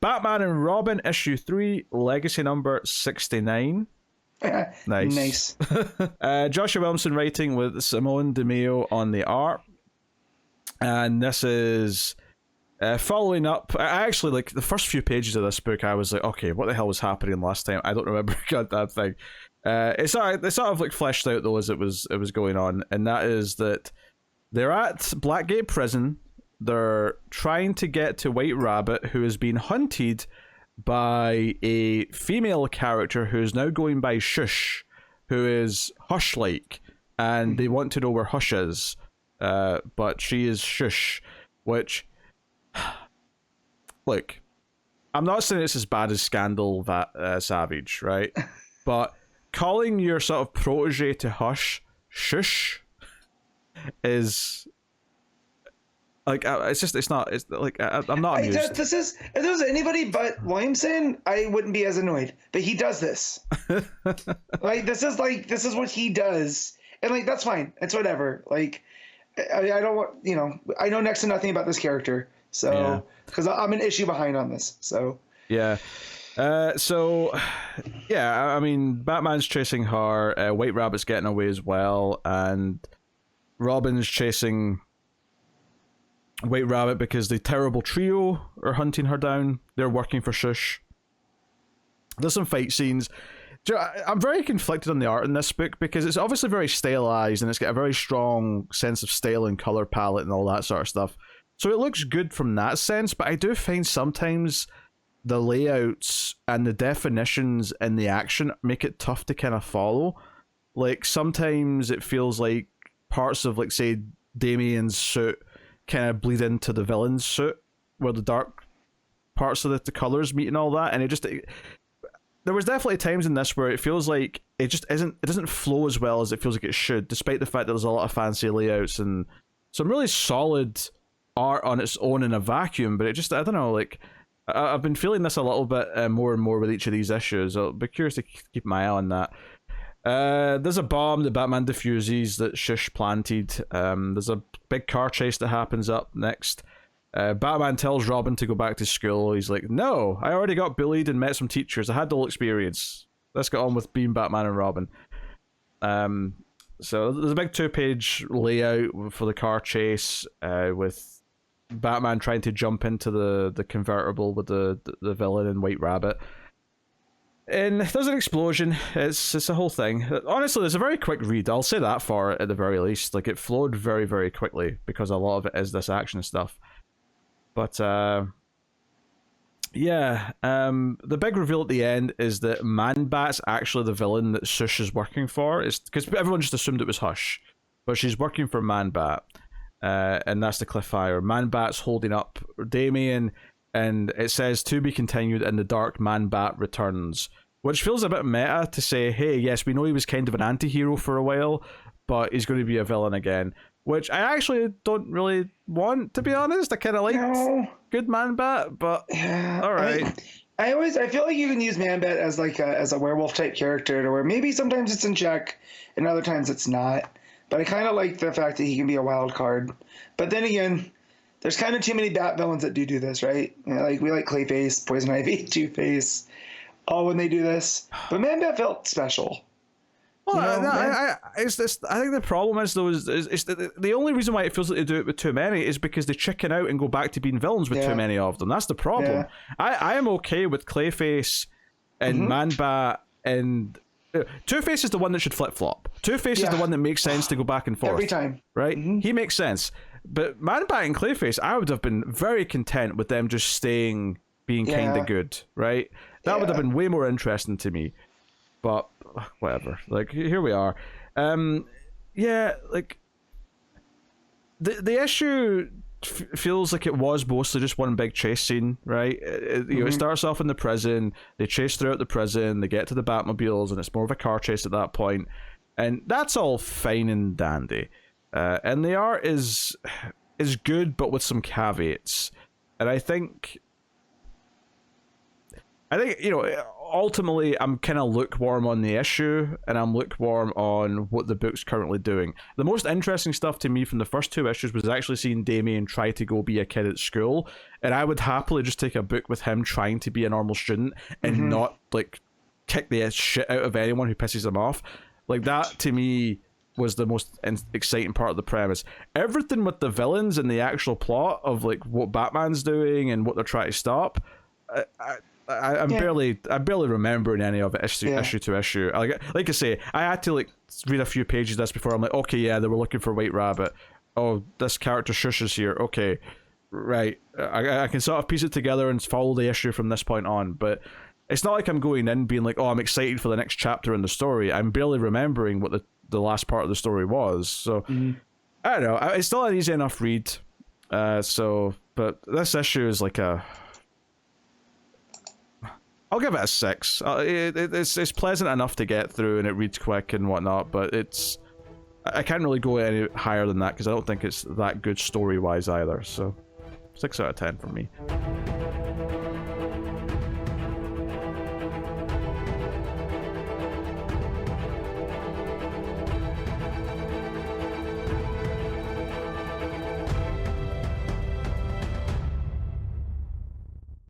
Batman and Robin, issue 3, legacy number 69. Nice. Joshua Williamson writing with Simone DeMeo on the art. And this is following up. I actually, like, the first few pages of this book, I was like, okay, what the hell was happening last time? I don't remember that thing. It's sort of like fleshed out though as it was going on, and that is that they're at Blackgate Prison. They're trying to get to White Rabbit, who has been hunted by a female character who is now going by Shush, who is Hush-like, and they want to know where Hush is, but she is Shush, which, look, I'm not saying it's as bad as Scandal Savage, right? But calling your sort of protege to Hush Shush is... like, it's not I'm not amused. If there was anybody but Williamson, I wouldn't be as annoyed. But he does this. This is what he does, and like that's fine. It's whatever. Like, I don't want, I know next to nothing about this character, so because I'm an issue behind on this. So yeah. I mean, Batman's chasing her. White Rabbit's getting away as well, and Robin's chasing White Rabbit because the terrible trio are hunting her down. They're working for Shush. There's some fight scenes. I'm very conflicted on the art in this book because it's obviously very stylized and it's got a very strong sense of style and color palette and all that sort of stuff. So it looks good from that sense, but I do find sometimes the layouts and the definitions in the action make it tough to kind of follow. Like, sometimes it feels like parts of, like, say, Damien's suit kind of bleed into the villain's suit, where the dark parts of the colors meet and all that, and there was definitely times in this where it feels like it doesn't flow as well as it feels like it should, despite the fact that there's a lot of fancy layouts and some really solid art on its own in a vacuum, but it just, I don't know, like, I've been feeling this a little bit more and more with each of these issues. I'll be curious to keep my eye on that. There's a bomb that Batman defuses that Shush planted. There's a big car chase that happens up next. Batman tells Robin to go back to school. He's like, no, I already got bullied and met some teachers. I had the whole experience. Let's get on with being Batman and Robin. So there's a big 2-page layout for the car chase, with Batman trying to jump into the convertible with the villain and White Rabbit. And there's an explosion. It's a whole thing. Honestly, it's a very quick read. I'll say that for it at the very least. Like, it flowed very, very quickly because a lot of it is this action stuff. But the big reveal at the end is that Man-Bat's actually the villain that Shush is working for. It's because everyone just assumed it was Hush, but she's working for Man-Bat, and that's the cliffhanger. Man-Bat's holding up Damien, and it says to be continued in the dark. Man-Bat returns, which feels a bit meta to say, hey, yes, we know he was kind of an anti-hero for a while, but he's going to be a villain again, which I actually don't really want, to be honest. I kind of liked good Man-Bat, but all right. I feel like you can use Man-Bat as like as a werewolf type character, to where maybe sometimes it's in check and other times it's not. But I kind of like the fact that he can be a wild card. But then again, there's kind of too many Bat villains that do this, right? Like, we like Clayface, Poison Ivy, Two-Face, all when they do this. But Man-Bat felt special. Well, I think the problem is, though, is the only reason why it feels like they do it with too many is because they chicken out and go back to being villains with too many of them. That's the problem. Yeah. I am okay with Clayface and Man-Bat, and Two-Face is the one that should flip-flop. Two-Face is the one that makes sense to go back and forth. Every time. Right? He makes sense. But Man-Bat and Clayface, I would have been very content with them just being kind of good, right? That would have been way more interesting to me. But whatever. Like, here we are. Like, the issue feels like it was mostly just one big chase scene, right? It starts off in the prison, they chase throughout the prison, they get to the Batmobiles, and it's more of a car chase at that point. And that's all fine and dandy. And the art is good, but with some caveats. And I think I think, you know, ultimately I'm kind of lukewarm on the issue, and I'm lukewarm on what the book's currently doing. The most interesting stuff to me from the first 2 issues was actually seeing Damien try to go be a kid at school, and I would happily just take a book with him trying to be a normal student and not, like, kick the shit out of anyone who pisses him off. Like, that to me was the most exciting part of the premise. Everything with the villains and the actual plot of, like, what Batman's doing and what they're trying to stop, I'm barely remembering any of it issue to issue. Like I say, I had to like read a few pages of this before I'm like, okay, yeah, they were looking for White Rabbit. Oh, this character Shush is here. Okay, right. I can sort of piece it together and follow the issue from this point on. But it's not like I'm going in being like, oh, I'm excited for the next chapter in the story. I'm barely remembering what the last part of the story was. So I don't know. It's still an easy enough read. But this issue is like I'll give it a 6. It's pleasant enough to get through, and it reads quick and whatnot, but I can't really go any higher than that because I don't think it's that good story-wise either. So 6 out of 10 for me.